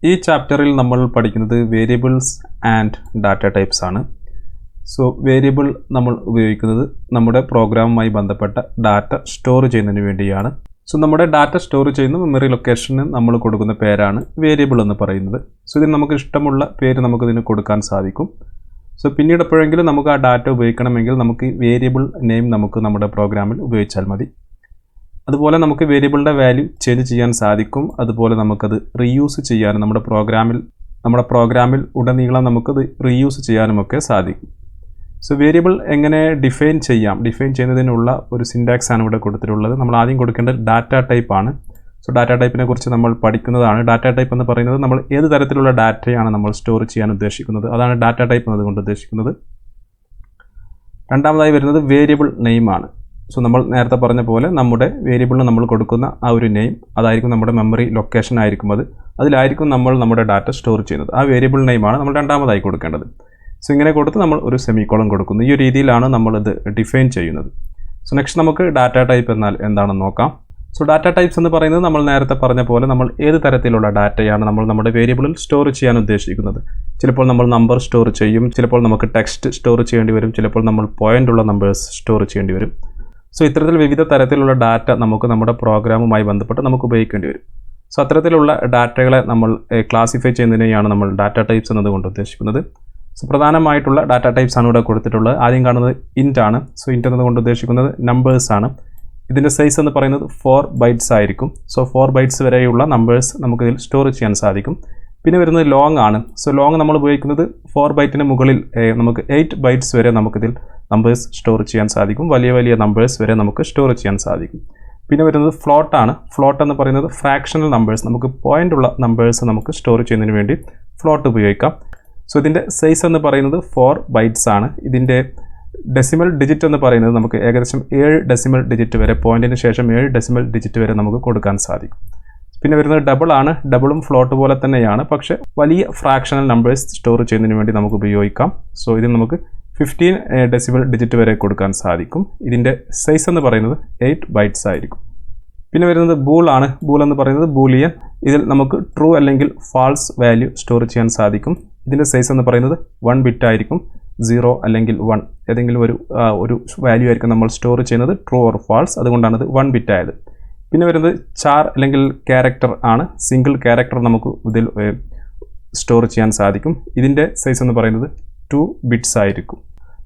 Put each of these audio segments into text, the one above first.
ഈ ചാപ്റ്ററിൽ നമ്മൾ പഠിക്കുന്നത് വേരിയബിൾസ് ആൻഡ് ഡാറ്റ ടൈപ്സ് ആണ്. സോ വേരിയബിൾ നമ്മൾ ഉപയോഗിക്കുന്നത് നമ്മുടെ പ്രോഗ്രാമുമായി ബന്ധപ്പെട്ട ഡാറ്റ സ്റ്റോർ ചെയ്യുന്നതിന് വേണ്ടിയാണ്. സോ നമ്മുടെ ഡാറ്റ സ്റ്റോർ ചെയ്യുന്ന മെമ്മറി ലൊക്കേഷന് നമ്മൾ കൊടുക്കുന്ന പേരാണ് വേരിയബിൾ എന്ന് പറയുന്നത്. സോ ഇതിന് നമുക്ക് ഇഷ്ടമുള്ള പേര് നമുക്കിതിന് കൊടുക്കാൻ സാധിക്കും. സോ പിന്നീട് എപ്പോഴെങ്കിലും നമുക്ക് ആ ഡാറ്റ ഉപയോഗിക്കണമെങ്കിൽ നമുക്ക് വേരിയബിൾ നെയിം നമുക്ക് നമ്മുടെ പ്രോഗ്രാമിൽ ഉപയോഗിച്ചാൽ മതി. അതുപോലെ നമുക്ക് വേരിയബിളിൻ്റെ വാല്യൂ ചേഞ്ച് ചെയ്യാൻ സാധിക്കും. അതുപോലെ നമുക്കത് റീയൂസ് ചെയ്യാനും നമ്മുടെ പ്രോഗ്രാമിൽ ഉടനീളം നമുക്കത് റീയൂസ് ചെയ്യാനുമൊക്കെ സാധിക്കും. സോ വേരിയബിൾ എങ്ങനെ ഡിഫൈൻ ചെയ്യുന്നതിനുള്ള ഒരു സിൻടാക്സ് ആണ് ഇവിടെ കൊടുത്തിട്ടുള്ളത്. നമ്മൾ ആദ്യം കൊടുക്കേണ്ടത് ഡാറ്റ ടൈപ്പ് ആണ്. സോ ഡാറ്റ ടൈപ്പിനെ കുറിച്ച് നമ്മൾ പഠിക്കുന്നതാണ്. ഡാറ്റ ടൈപ്പ് എന്ന് പറയുന്നത് നമ്മൾ ഏത് തരത്തിലുള്ള ഡാറ്റയാണ് നമ്മൾ സ്റ്റോർ ചെയ്യാൻ ഉദ്ദേശിക്കുന്നത്, അതാണ് ഡാറ്റ ടൈപ്പ് എന്നതുകൊണ്ട് ഉദ്ദേശിക്കുന്നത്. രണ്ടാമതായി വരുന്നത് വേരിയബിൾ നെയിം ആണ്. സോ നമ്മൾ നേരത്തെ പറഞ്ഞ പോലെ നമ്മുടെ വേരിയബിളിന് നമ്മൾ കൊടുക്കുന്ന ആ ഒരു നെയിം അതായിരിക്കും നമ്മുടെ മെമ്മറി ലൊക്കേഷൻ ആയിരിക്കും. അതിലായിരിക്കും നമ്മൾ നമ്മുടെ ഡാറ്റ സ്റ്റോർ ചെയ്യുന്നത്. ആ വേരിയബിൾ നെയിമാണ് നമ്മൾ രണ്ടാമതായി കൊടുക്കേണ്ടത്. സോ ഇങ്ങനെ കൊടുത്ത് നമ്മൾ ഒരു സെമിക്കോളൻ കൊടുക്കുന്നു. ഈ ഒരു രീതിയിലാണ് നമ്മളിത് ഡിഫൈൻ ചെയ്യുന്നത്. സോ നെക്സ്റ്റ് നമുക്ക് ഡാറ്റ ടൈപ്പ് എന്നാൽ എന്താണെന്ന് നോക്കാം. സോ ഡാറ്റ ടൈപ്സ് എന്ന് പറയുന്നത് നമ്മൾ നേരത്തെ പറഞ്ഞ പോലെ നമ്മൾ ഏത് തരത്തിലുള്ള ഡാറ്റയാണ് നമ്മൾ നമ്മുടെ വേരിയബിളിൽ സ്റ്റോർ ചെയ്യാൻ ഉദ്ദേശിക്കുന്നത്. ചിലപ്പോൾ നമ്മൾ നമ്പർ സ്റ്റോർ ചെയ്യും, ചിലപ്പോൾ നമുക്ക് ടെക്സ്റ്റ് സ്റ്റോർ ചെയ്യേണ്ടി വരും, ചിലപ്പോൾ നമ്മൾ പോയിൻ്റുള്ള നമ്പേഴ്സ് സ്റ്റോർ ചെയ്യേണ്ടി വരും. സോ ഇത്തരത്തിൽ വിവിധ തരത്തിലുള്ള ഡാറ്റ നമുക്ക് നമ്മുടെ പ്രോഗ്രാമുമായി ബന്ധപ്പെട്ട് നമുക്ക് ഉപയോഗിക്കേണ്ടി വരും. സോ അത്തരത്തിലുള്ള ഡാറ്റകളെ നമ്മൾ ക്ലാസിഫൈ ചെയ്യുന്നതിനെയാണ് നമ്മൾ ഡാറ്റ ടൈപ്സ് എന്നതുകൊണ്ട് ഉദ്ദേശിക്കുന്നത്. സോ പ്രധാനമായിട്ടുള്ള ഡാറ്റ ടൈപ്സ് ആണ് ഇവിടെ കൊടുത്തിട്ടുള്ളത്. ആദ്യം കാണുന്നത് ഇൻറ്റ് ആണ്. സോ ഇൻറ്റ് എന്നതുകൊണ്ട് ഉദ്ദേശിക്കുന്നത് നമ്പേഴ്സ് ആണ്. ഇതിൻ്റെ സൈസ് എന്ന് പറയുന്നത് 4 ബൈറ്റ്സ് ആയിരിക്കും. സോ 4 ബൈറ്റ്സ് വരെയുള്ള നമ്പേഴ്സ് നമുക്കിതിൽ സ്റ്റോർ ചെയ്യാൻ സാധിക്കും. പിന്നെ വരുന്നത് ലോങ് ആണ്. സോ ലോങ് നമ്മൾ ഉപയോഗിക്കുന്നത് 4 ബൈറ്റിന് മുകളിൽ നമുക്ക് 8 ബൈറ്റ്സ് വരെ നമുക്കിതിൽ നമ്പേഴ്സ് സ്റ്റോർ ചെയ്യാൻ സാധിക്കും. വലിയ നമ്പേഴ്സ് വരെ നമുക്ക് സ്റ്റോർ ചെയ്യാൻ സാധിക്കും. പിന്നെ വരുന്നത് ഫ്ലോട്ട് ആണ്. ഫ്ലോട്ട് എന്ന് പറയുന്നത് ഫ്രാക്ഷണൽ നമ്പേഴ്സ്, നമുക്ക് പോയിൻ്റുള്ള നമ്പേഴ്സ് നമുക്ക് സ്റ്റോർ ചെയ്യുന്നതിന് വേണ്ടി ഫ്ലോട്ട് ഉപയോഗിക്കാം. സോ ഇതിൻ്റെ സൈസ് എന്ന് പറയുന്നത് 4 ബൈറ്റ്സ് ആണ്. ഇതിൻ്റെ ഡെസിമൽ ഡിജിറ്റ് എന്ന് പറയുന്നത് നമുക്ക് ഏകദേശം 7 ഡെസിമൽ ഡിജിറ്റ് വരെ, പോയിന്റിന് ശേഷം 7 ഡെസിമൽ ഡിജിറ്റ് വരെ നമുക്ക് കൊടുക്കാൻ സാധിക്കും. പിന്നെ വരുന്നത് ഡബിൾ ആണ്. ഡബിളും ഫ്ലോട്ട് പോലെ തന്നെയാണ്, പക്ഷേ വലിയ ഫ്രാക്ഷണൽ നമ്പേഴ്സ് സ്റ്റോർ ചെയ്യുന്നതിന് വേണ്ടി നമുക്ക് ഉപയോഗിക്കാം. സോ ഇതിന് നമുക്ക് 15 ഡെസിമൽ ഡിജിറ്റ് വരെ കൊടുക്കാൻ സാധിക്കും. ഇതിൻ്റെ സൈസ് എന്ന് പറയുന്നത് 8 ബൈറ്റ്സ് ആയിരിക്കും. പിന്നെ വരുന്നത് ബൂൾ ആണ്. ബൂൾ എന്ന് പറയുന്നത് ബൂലിയൻ. ഇതിൽ നമുക്ക് ട്രൂ അല്ലെങ്കിൽ ഫാൾസ് വാല്യൂ സ്റ്റോർ ചെയ്യാൻ സാധിക്കും. ഇതിൻ്റെ സൈസ് എന്ന് പറയുന്നത് 1 ബിറ്റ് ആയിരിക്കും. 0 അല്ലെങ്കിൽ 1 ഏതെങ്കിലും ഒരു വാല്യൂ ആയിരിക്കും നമ്മൾ സ്റ്റോർ ചെയ്യുന്നത്, ട്രൂ ഓർ ഫാൾസ്. അതുകൊണ്ടാണ് ഇത് 1 ബിറ്റ് ആയത്. പിന്നെ വരുന്നത് ചാർ അല്ലെങ്കിൽ ക്യാരക്ടർ ആണ്. സിംഗിൾ ക്യാരക്ടർ നമുക്ക് ഇതിൽ സ്റ്റോർ ചെയ്യാൻ സാധിക്കും. ഇതിൻ്റെ സൈസ് എന്ന് പറയുന്നത് 2 ബിറ്റ്സ് ആയിരിക്കും.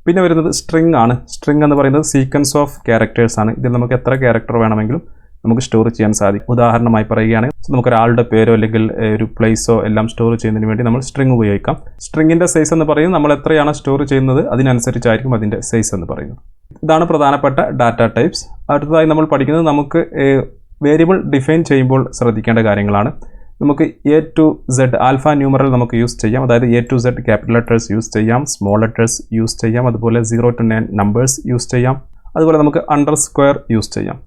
പിന്നെ വരുന്നത് സ്ട്രിംഗ് ആണ്. സ്ട്രിംഗ് എന്ന് പറയുന്നത് സീക്വൻസ് ഓഫ് ക്യാരക്ടേഴ്സ് ആണ്. ഇതിൽ നമുക്ക് എത്ര ക്യാരക്ടർ വേണമെങ്കിലും നമുക്ക് സ്റ്റോർ ചെയ്യാൻ സാധിക്കും. ഉദാഹരണമായി പറയുകയാണെങ്കിൽ നമുക്കൊരാളുടെ പേരോ അല്ലെങ്കിൽ ഒരു പ്ലേസോ എല്ലാം സ്റ്റോർ ചെയ്യുന്നതിന് വേണ്ടി നമ്മൾ സ്ട്രിംഗ് ഉപയോഗിക്കാം. സ്ട്രിങ്ങിൻ്റെ സൈസ് എന്ന് പറയുന്നത് നമ്മൾ എത്രയാണ് സ്റ്റോർ ചെയ്യുന്നത് അതിനനുസരിച്ചായിരിക്കും അതിൻ്റെ സൈസ് എന്ന് പറയുന്നത്. ഇതാണ് പ്രധാനപ്പെട്ട ഡാറ്റ ടൈപ്സ്. അടുത്തതായി നമ്മൾ പഠിക്കുന്നത് നമുക്ക് വേരിയബിൾ ഡിഫൈൻ ചെയ്യുമ്പോൾ ശ്രദ്ധിക്കേണ്ട കാര്യങ്ങളാണ്. നമുക്ക് A to Z alpha numeral നമുക്ക് യൂസ് ചെയ്യാം. അതായത് A to Z capital letters use ചെയ്യാം, സ്മോൾ ലെറ്റേഴ്സ് യൂസ് ചെയ്യാം, അതുപോലെ 0 to 9 നമ്പേഴ്സ് യൂസ് ചെയ്യാം. അതുപോലെ നമുക്ക് അണ്ടർസ്ക്വയർ യൂസ് ചെയ്യാം.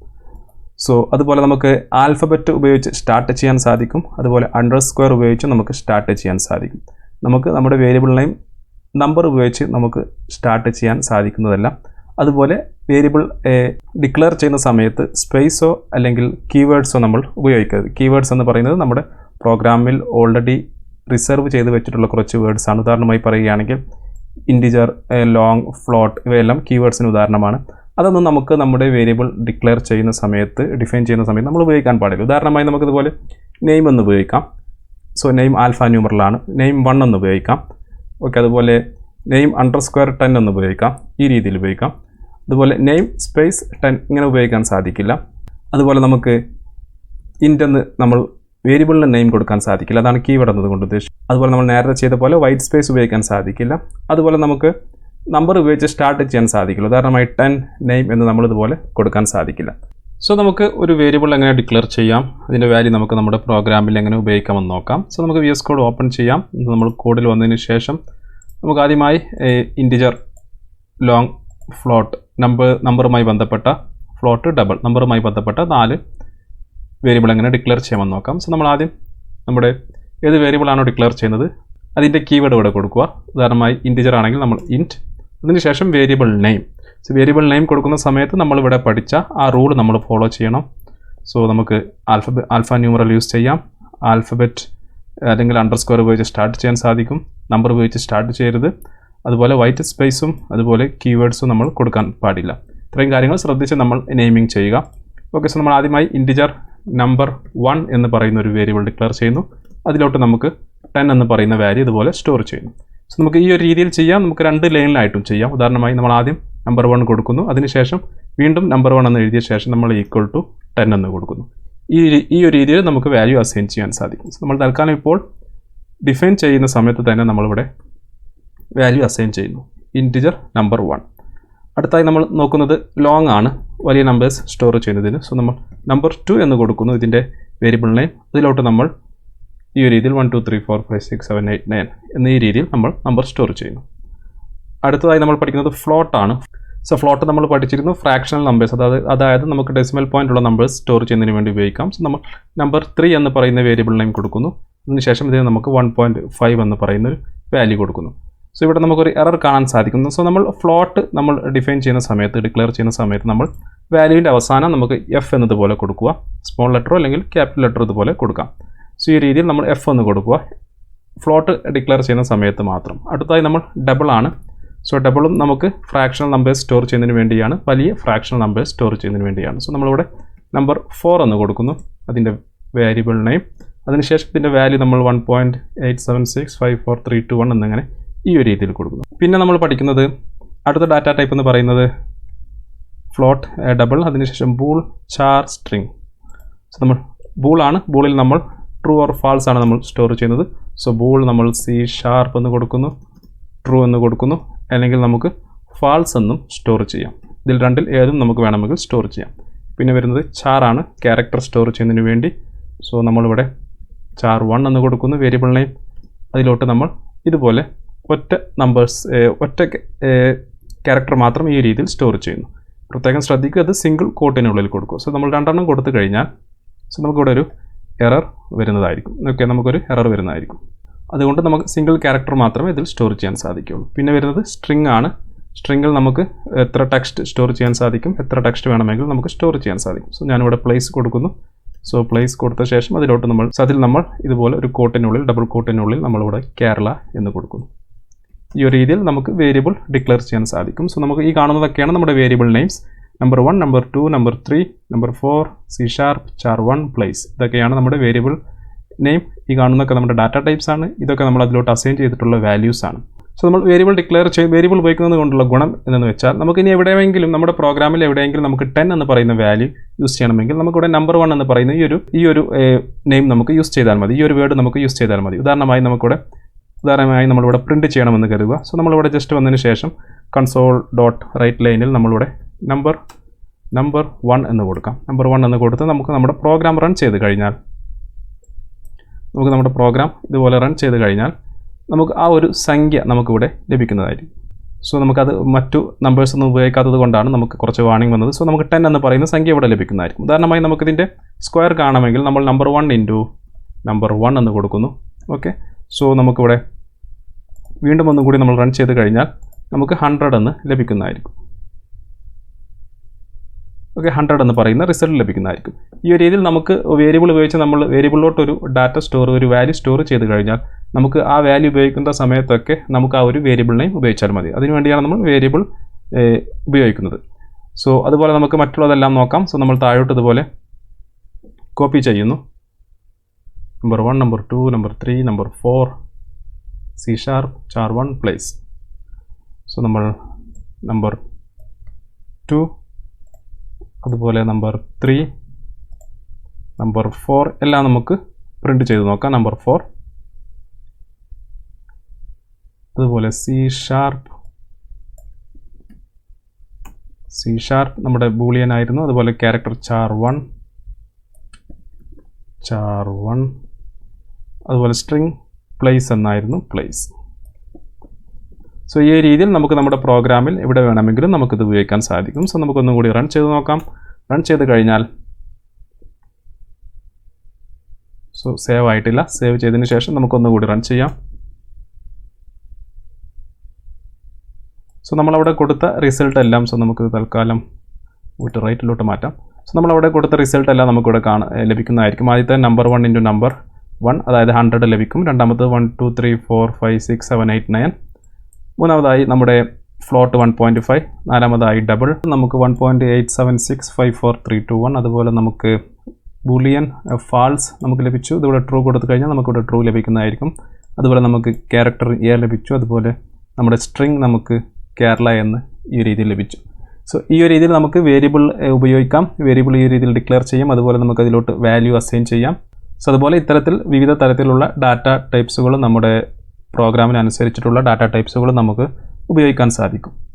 സോ അതുപോലെ നമുക്ക് ആൽഫബറ്റ് ഉപയോഗിച്ച് സ്റ്റാർട്ട് ചെയ്യാൻ സാധിക്കും. അതുപോലെ അണ്ടർസ്ക്വയർ ഉപയോഗിച്ച് നമുക്ക് സ്റ്റാർട്ട് ചെയ്യാൻ സാധിക്കും. നമുക്ക് നമ്മുടെ വേരിയബിൾ നെയിം നമ്പർ ഉപയോഗിച്ച് നമുക്ക് സ്റ്റാർട്ട് ചെയ്യാൻ സാധിക്കുന്നതല്ല. അതുപോലെ വേരിയബിൾ ഡിക്ലെയർ ചെയ്യുന്ന സമയത്ത് സ്പേസോ അല്ലെങ്കിൽ കീവേഡ്സോ നമ്മൾ ഉപയോഗിക്കരുത്. കീവേഡ്സ് എന്ന് പറയുന്നത് നമ്മുടെ പ്രോഗ്രാമിൽ ഓൾറെഡി റിസർവ് ചെയ്ത് വെച്ചിട്ടുള്ള കുറച്ച് വേർഡ്സ് ആണ്. ഉദാഹരണമായി പറയുകയാണെങ്കിൽ ഇൻറ്റിജർ, ലോങ്, ഫ്ലോട്ട് ഇവയെല്ലാം കീവേഡ്സിന് ഉദാഹരണമാണ്. അതൊന്നും നമുക്ക് നമ്മുടെ വേരിയബിൾ ഡിക്ലെയർ ചെയ്യുന്ന സമയത്ത്, ഡിഫൈൻ ചെയ്യുന്ന സമയത്ത് നമ്മൾ ഉപയോഗിക്കാൻ പാടില്ല. ഉദാഹരണമായി നമുക്കിതുപോലെ നെയിം എന്ന് ഉപയോഗിക്കാം. സോ നെയിം ആൽഫ ന്യൂമറലാണ്. നെയിം 1 എന്ന് ഉപയോഗിക്കാം. ഓക്കെ. അതുപോലെ നെയിം അണ്ടർസ്ക്വയർ 10 എന്ന് ഉപയോഗിക്കാം. ഈ രീതിയിൽ ഉപയോഗിക്കാം. അതുപോലെ നെയിം സ്പേസ് 10 ഇങ്ങനെ ഉപയോഗിക്കാൻ സാധിക്കില്ല. അതുപോലെ നമുക്ക് ഇൻറ്റ് എന്ന് നമ്മൾ വേരിയബിളിന് നെയിം കൊടുക്കാൻ സാധിക്കില്ല. അതാണ് കീവേഡ് എന്നതുകൊണ്ട് ഉദ്ദേശിച്ചത്. അതുപോലെ നമ്മൾ നേരത്തെ ചെയ്ത പോലെ വൈറ്റ് സ്പേസ് ഉപയോഗിക്കാൻ സാധിക്കില്ല. അതുപോലെ നമുക്ക് നമ്പർ ഉപയോഗിച്ച് സ്റ്റാർട്ട് ചെയ്യാൻ സാധിക്കില്ല. ഉദാഹരണമായി 10 നെയിം എന്ന് നമ്മളിതുപോലെ കൊടുക്കാൻ സാധിക്കില്ല. സോ നമുക്ക് ഒരു വേരിയബിൾ എങ്ങനെ ഡിക്ലെയർ ചെയ്യാം, അതിൻ്റെ വാല്യൂ നമുക്ക് നമ്മുടെ പ്രോഗ്രാമിൽ എങ്ങനെ ഉപയോഗിക്കാമെന്ന് നോക്കാം. സോ നമുക്ക് VS കോഡ് ഓപ്പൺ ചെയ്യാം. നമ്മൾ കോഡിൽ വന്നതിന് ശേഷം നമുക്ക് ആദ്യമായി ഇൻറ്റിജർ, ലോങ്, ഫ്ലോട്ട്, നമ്പറുമായി ബന്ധപ്പെട്ട ഫ്ലോട്ട്, ഡബിൾ നമ്പറുമായി ബന്ധപ്പെട്ട 4 വേരിയബിൾ എങ്ങനെ ഡിക്ലെയർ ചെയ്യാമെന്ന് നോക്കാം. സോ നമ്മൾ ആദ്യം നമ്മുടെ ഏത് വേരിയബിളാണോ ഡിക്ലെയർ ചെയ്യുന്നത് അതിൻ്റെ കീവേഡ് ഇവിടെ കൊടുക്കുക. ഉദാഹരണമായി ഇൻറ്റിജർ ആണെങ്കിൽ നമ്മൾ ഇൻറ്റ്, അതിനുശേഷം variable name. So variable name കൊടുക്കുന്ന സമയത്ത് നമ്മളിവിടെ പഠിച്ച ആ റൂൾ നമ്മൾ ഫോളോ ചെയ്യണം. സോ നമുക്ക് ആൽഫ ന്യൂമറൽ യൂസ് ചെയ്യാം, ആൽഫബറ്റ് അല്ലെങ്കിൽ അണ്ടർസ്കോർ ഉപയോഗിച്ച് സ്റ്റാർട്ട് ചെയ്യാൻ സാധിക്കും. നമ്പർ ഉപയോഗിച്ച് സ്റ്റാർട്ട് ചെയ്യരുത്. അതുപോലെ വൈറ്റ് സ്പേസും അതുപോലെ കീവേഡ്സും നമ്മൾ കൊടുക്കാൻ പാടില്ല. ഇത്രയും കാര്യങ്ങൾ ശ്രദ്ധിച്ച് നമ്മൾ നെയിമിംഗ് ചെയ്യുക. ഓക്കെ, സോ നമ്മൾ ആദ്യമായി ഇൻറ്റിജർ നമ്പർ 1 എന്ന് പറയുന്ന ഒരു വേരിയബിൾ ഡിക്ലെയർ ചെയ്യുന്നു. അതിലോട്ട് നമുക്ക് 10 എന്ന് പറയുന്ന വാല്യൂ ഇതുപോലെ സ്റ്റോർ ചെയ്യുന്നു. സോ നമുക്ക് ഈ ഒരു രീതിയിൽ ചെയ്യാം. നമുക്ക് 2 ലൈനിലായിട്ടും ചെയ്യാം. ഉദാഹരണമായി നമ്മൾ ആദ്യം നമ്പർ 1 കൊടുക്കുന്നു, അതിനുശേഷം വീണ്ടും നമ്പർ 1 എന്ന് എഴുതിയ ശേഷം നമ്മൾ ഈക്വൽ ടു 10 എന്ന് കൊടുക്കുന്നു. ഈ ഒരു രീതിയിൽ നമുക്ക് വാല്യൂ അസൈൻ ചെയ്യാൻ സാധിക്കും. സോ നമ്മൾ തൽക്കാലം ഇപ്പോൾ ഡിഫൈൻ ചെയ്യുന്ന സമയത്ത് തന്നെ നമ്മളിവിടെ വാല്യൂ അസൈൻ ചെയ്യുന്നു, ഇൻറ്റിജർ നമ്പർ 1. അടുത്തായി നമ്മൾ നോക്കുന്നത് ലോങ് ആണ്, വലിയ നമ്പേഴ്സ് സ്റ്റോർ ചെയ്യുന്നതിന്. സോ നമ്മൾ നമ്പർ 2 എന്ന് കൊടുക്കുന്നു, ഇതിൻ്റെ വേരിയബിൾ നെയിം. അതിലോട്ട് നമ്മൾ ഈ ഒരു രീതിയിൽ 1 2 3 4 5 6 7 8 9 എന്നീ രീതിയിൽ നമ്മൾ നമ്പർ സ്റ്റോർ ചെയ്യുന്നു. അടുത്തതായി നമ്മൾ പഠിക്കുന്നത് ഫ്ലോട്ട് ആണ്. സോ ഫ്ലോട്ട് നമ്മൾ പഠിച്ചിരുന്നു ഫ്രാക്ഷണൽ നമ്പേഴ്സ്, അതായത് നമുക്ക് ഡെസിമൽ പോയിന്റ് ഉള്ള നമ്പേഴ്സ് സ്റ്റോർ ചെയ്യുന്നതിന് വേണ്ടി ഉപയോഗിക്കാം. സോ നമ്മൾ നമ്പർ 3 എന്ന് പറയുന്ന വേരിയബിൾ നെയിം കൊടുക്കുന്നു. അതിനുശേഷം ഇതിന് നമുക്ക് 1.5 എന്ന് പറയുന്ന ഒരു വാല്യൂ കൊടുക്കുന്നു. സോ ഇവിടെ നമുക്കൊരു എറർ കാണാൻ സാധിക്കുന്നു. സോ നമ്മൾ ഫ്ലോട്ട് നമ്മൾ ഡിഫൈൻ ചെയ്യുന്ന സമയത്ത്, ഡിക്ലെയർ ചെയ്യുന്ന സമയത്ത് നമ്മൾ വാല്യൂവിൻ്റെ അവസാനം നമുക്ക് എഫ് എന്നതുപോലെ കൊടുക്കുക. സ്മോൾ ലെറ്ററോ അല്ലെങ്കിൽ ക്യാപിറ്റൽ ലെറ്ററോ ഇതുപോലെ കൊടുക്കാം. സോ ഈ രീതിയിൽ നമ്മൾ എഫ് എന്ന് കൊടുക്കുക, ഫ്ലോട്ട് ഡിക്ലെയർ ചെയ്യുന്ന സമയത്ത് മാത്രം. അടുത്തായി നമ്മൾ ഡബിൾ ആണ്. സോ ഡബിളും നമുക്ക് ഫ്രാക്ഷണൽ നമ്പേഴ്സ് സ്റ്റോർ ചെയ്യുന്നതിന് വേണ്ടിയാണ്, വലിയ ഫ്രാക്ഷണൽ നമ്പേഴ്സ് സ്റ്റോർ ചെയ്യുന്നതിന് വേണ്ടിയാണ്. സോ നമ്മളിവിടെ നമ്പർ 4 എന്ന് കൊടുക്കുന്നു, അതിൻ്റെ വേരിയബിൾ നെയിം. അതിനുശേഷം ഇതിൻ്റെ വാല്യൂ നമ്മൾ 1.87654321 എന്നിങ്ങനെ ഈ ഒരു രീതിയിൽ കൊടുക്കുന്നു. പിന്നെ നമ്മൾ പഠിക്കുന്നത് അടുത്ത ഡാറ്റ ടൈപ്പ് എന്ന് പറയുന്നത് ഫ്ലോട്ട്, ഡബിൾ, അതിനുശേഷം ബൂൾ, ചാർ, സ്ട്രിങ്. സോ നമ്മൾ ബൂളാണ്, ബൂളിൽ നമ്മൾ ട്രൂ ഓർ ഫാൾസ് ആണ് നമ്മൾ സ്റ്റോർ ചെയ്യുന്നത്. സോ ബൂൾ നമ്മൾ C# എന്ന് കൊടുക്കുന്നു, ട്രൂ എന്ന് കൊടുക്കുന്നു, അല്ലെങ്കിൽ നമുക്ക് ഫാൾസ് എന്നും സ്റ്റോർ ചെയ്യാം. ഇതിൽ രണ്ടിൽ ഏതും നമുക്ക് വേണമെങ്കിൽ സ്റ്റോർ ചെയ്യാം. പിന്നെ വരുന്നത് ചാറാണ്, ക്യാരക്ടർ സ്റ്റോർ ചെയ്യുന്നതിന് വേണ്ടി. സോ നമ്മളിവിടെ char 1 എന്ന് കൊടുക്കുന്നു, വേരിയബിൾ നെയിം. അതിലോട്ട് നമ്മൾ ഇതുപോലെ ഒറ്റ ക്യാരക്ടർ മാത്രം ഈ രീതിയിൽ സ്റ്റോർ ചെയ്യുന്നു. പ്രത്യേകം ശ്രദ്ധിക്കുക, അത് സിംഗിൾ കോട്ടിനുള്ളിൽ കൊടുക്കും. സോ നമ്മൾ 2 കൊടുത്തു കഴിഞ്ഞാൽ നമുക്കിവിടെ ഒരു എറർ വരുന്നതായിരിക്കും. ഓക്കെ, നമുക്കൊരു എറർ വരുന്നതായിരിക്കും. അതുകൊണ്ട് നമുക്ക് സിംഗിൾ ക്യാരക്ടർ മാത്രമേ ഇതിൽ സ്റ്റോർ ചെയ്യാൻ സാധിക്കുകയുള്ളൂ. പിന്നെ വരുന്നത് സ്ട്രിങ് ആണ്. സ്ട്രിങ്ങിൽ നമുക്ക് എത്ര ടെക്സ്റ്റ് സ്റ്റോർ ചെയ്യാൻ സാധിക്കും, എത്ര ടെക്സ്റ്റ് വേണമെങ്കിൽ നമുക്ക് സ്റ്റോർ ചെയ്യാൻ സാധിക്കും. സോ ഞാനിവിടെ പ്ലേസ് കൊടുക്കുന്നു. സോ പ്ലേസ് കൊടുത്ത ശേഷം അതിലോട്ട് നമ്മൾ ഇതുപോലെ ഒരു കോട്ടിനുള്ളിൽ, ഡബിൾ കോട്ടിനുള്ളിൽ നമ്മളിവിടെ കേരള എന്ന് കൊടുക്കുന്നു. ഈ ഒരു രീതിയിൽ നമുക്ക് വേരിയബിൾ ഡിക്ലെയർ ചെയ്യാൻ സാധിക്കും. സോ നമുക്ക് ഈ കാണുന്നതൊക്കെയാണ് നമ്മുടെ variable names. Number 1, number 2, number 3, number 4, C#, char 1, place. ഇതൊക്കെയാണ് നമ്മുടെ വേരിയബിൾ നെയിം. ഈ കാണുന്നതൊക്കെ നമ്മുടെ ഡാറ്റ ടൈപ്സ് ആണ്. ഇതൊക്കെ നമ്മൾ അതിലോട്ട് അസൈൻ ചെയ്തിട്ടുള്ള വാല്യൂസ് ആണ്. സോ നമ്മൾ വേരിയബിൾ വേരിയബിൾ ഉപയോഗിക്കുന്നത് കൊണ്ടുള്ള ഗുണം എന്ന് വെച്ചാൽ നമുക്ക് ഇനി എവിടെയെങ്കിലും നമ്മുടെ പ്രോഗ്രാമിൽ എവിടെയെങ്കിലും നമുക്ക് 10 എന്ന് പറയുന്ന വാല്യൂ യൂസ് ചെയ്യണമെങ്കിൽ നമുക്കിവിടെ നമ്പർ 1 എന്ന് പറയുന്ന ഈ ഒരു നെയിം നമുക്ക് യൂസ് ചെയ്താൽ മതി, ഈ ഒരു വേർഡ് നമുക്ക് യൂസ് ചെയ്താൽ മതി. ഉദാഹരണമായി നമ്മളിവിടെ പ്രിൻറ്റ് ചെയ്യണമെന്ന് കരുതുക. സോ നമ്മളിവിടെ ജസ്റ്റ് വന്നതിന് ശേഷം console.write ലൈനിൽ നമ്മളിവിടെ നമ്പർ 1 എന്ന് കൊടുക്കാം. നമ്പർ 1 എന്ന് കൊടുത്ത് നമുക്ക് നമ്മുടെ പ്രോഗ്രാം റൺ ചെയ്ത് കഴിഞ്ഞാൽ ഇതുപോലെ റൺ ചെയ്ത് കഴിഞ്ഞാൽ നമുക്ക് ആ ഒരു സംഖ്യ നമുക്കിവിടെ ലഭിക്കുന്നതായിരിക്കും. സോ നമുക്കത് മറ്റു നമ്പേഴ്സ് ഒന്നും ഉപയോഗിക്കാത്തത് കൊണ്ടാണ് നമുക്ക് കുറച്ച് വാർണിംഗ് വന്നത്. സോ നമുക്ക് 10 എന്ന് പറയുന്ന സംഖ്യ ഇവിടെ ലഭിക്കുന്നതായിരിക്കും. ഉദാഹരണമായി നമുക്കിതിൻ്റെ സ്ക്വയർ കാണണമെങ്കിൽ നമ്മൾ നമ്പർ 1 ഇൻറ്റു നമ്പർ 1 എന്ന് കൊടുക്കുന്നു. ഓക്കെ, സോ നമുക്കിവിടെ വീണ്ടും ഒന്നും കൂടി നമ്മൾ റൺ ചെയ്ത് കഴിഞ്ഞാൽ നമുക്ക് 100 എന്ന് ലഭിക്കുന്നതായിരിക്കും. ഓക്കെ, 100 എന്ന് പറയുന്ന റിസൾട്ട് ലഭിക്കുന്നതായിരിക്കും. ഈ ഒരു രീതിയിൽ നമുക്ക് വേരിയബിൾ ഉപയോഗിച്ച് നമ്മൾ വേരിയബിളിലോട്ട് ഒരു വാല്യൂ സ്റ്റോർ ചെയ്ത് കഴിഞ്ഞാൽ നമുക്ക് ആ വാല്യൂ ഉപയോഗിക്കുന്ന സമയത്തൊക്കെ നമുക്ക് ആ ഒരു വേരിയബിൾ നെയിം ഉപയോഗിച്ചാൽ മതി. അതിനുവേണ്ടിയാണ് നമ്മൾ വേരിയബിൾ ഉപയോഗിക്കുന്നത്. സോ അതുപോലെ നമുക്ക് മറ്റുള്ളതെല്ലാം നോക്കാം. സോ നമ്മൾ താഴോട്ട് ഇതുപോലെ കോപ്പി ചെയ്യുന്നു. Number 1, number 2, number 3, number 4, C#, char 1, place. So നമ്മൾ നമ്പർ 2, അതുപോലെ നമ്പർ 3, നമ്പർ 4 എല്ലാം നമുക്ക് പ്രിൻറ്റ് ചെയ്ത് നോക്കാം. നമ്പർ 4, അതുപോലെ C# നമ്മുടെ ബൂളിയൻ ആയിരുന്നു. അതുപോലെ ക്യാരക്ടർ char 1, അതുപോലെ സ്ട്രിങ് പ്ലേസ് എന്നായിരുന്നു, പ്ലേസ്. സോ ഈ രീതിയിൽ നമുക്ക് നമ്മുടെ പ്രോഗ്രാമിൽ എവിടെ വേണമെങ്കിലും നമുക്കിത് ഉപയോഗിക്കാൻ സാധിക്കും. സോ നമുക്കൊന്നും കൂടി റൺ ചെയ്ത് നോക്കാം. റൺ ചെയ്ത് കഴിഞ്ഞാൽ സേവ് ആയിട്ടില്ല. സേവ് ചെയ്തതിന് ശേഷം നമുക്കൊന്നുകൂടി റൺ ചെയ്യാം. സോ നമ്മളവിടെ കൊടുത്ത റിസൾട്ട് എല്ലാം നമുക്ക് തൽക്കാലം റൈറ്റിലോട്ട് മാറ്റാം. സോ നമ്മളവിടെ കൊടുത്ത റിസൾട്ട് എല്ലാം നമുക്കിവിടെ ലഭിക്കുന്നതായിരിക്കും. ആദ്യത്തെ നമ്പർ 1 ഇൻറ്റു നമ്പർ, 1 അതായത് 100 ലഭിക്കും. രണ്ടാമത്തത് 1 2 3 4 5 6 7 8 9. മൂന്നാമതായി നമ്മുടെ ഫ്ലോട്ട് 1.5. നാലാമതായി ഡബിൾ നമുക്ക് 1.87654321. അതുപോലെ നമുക്ക് ബൂളിയൻ ഫാൾസ് നമുക്ക് ലഭിച്ചു. ഇതുപോലെ ട്രൂ കൊടുത്തു കഴിഞ്ഞാൽ നമുക്കിവിടെ ട്രൂ ലഭിക്കുന്നതായിരിക്കും. അതുപോലെ നമുക്ക് ക്യാരക്ടർ എ ലഭിച്ചു. അതുപോലെ നമ്മുടെ സ്ട്രിങ് നമുക്ക് കേരള എന്ന് ഈ രീതിയിൽ ലഭിച്ചു. സോ ഈ ഒരു രീതിയിൽ നമുക്ക് വേരിയബിൾ ഉപയോഗിക്കാം. വേരിയബിൾ ഈ രീതിയിൽ ഡിക്ലെയർ ചെയ്യാം. അതുപോലെ നമുക്ക് അതിലോട്ട് വാല്യൂ അസൈൻ ചെയ്യാം. സോ അതുപോലെ ഇത്തരത്തിൽ വിവിധ തരത്തിലുള്ള ഡാറ്റ ടൈപ്സുകൾ നമ്മുടെ പ്രോഗ്രാമിനനുസരിച്ചിട്ടുള്ള ഡാറ്റ ടൈപ്സുകൾ നമുക്ക് ഉപയോഗിക്കാൻ സാധിക്കും.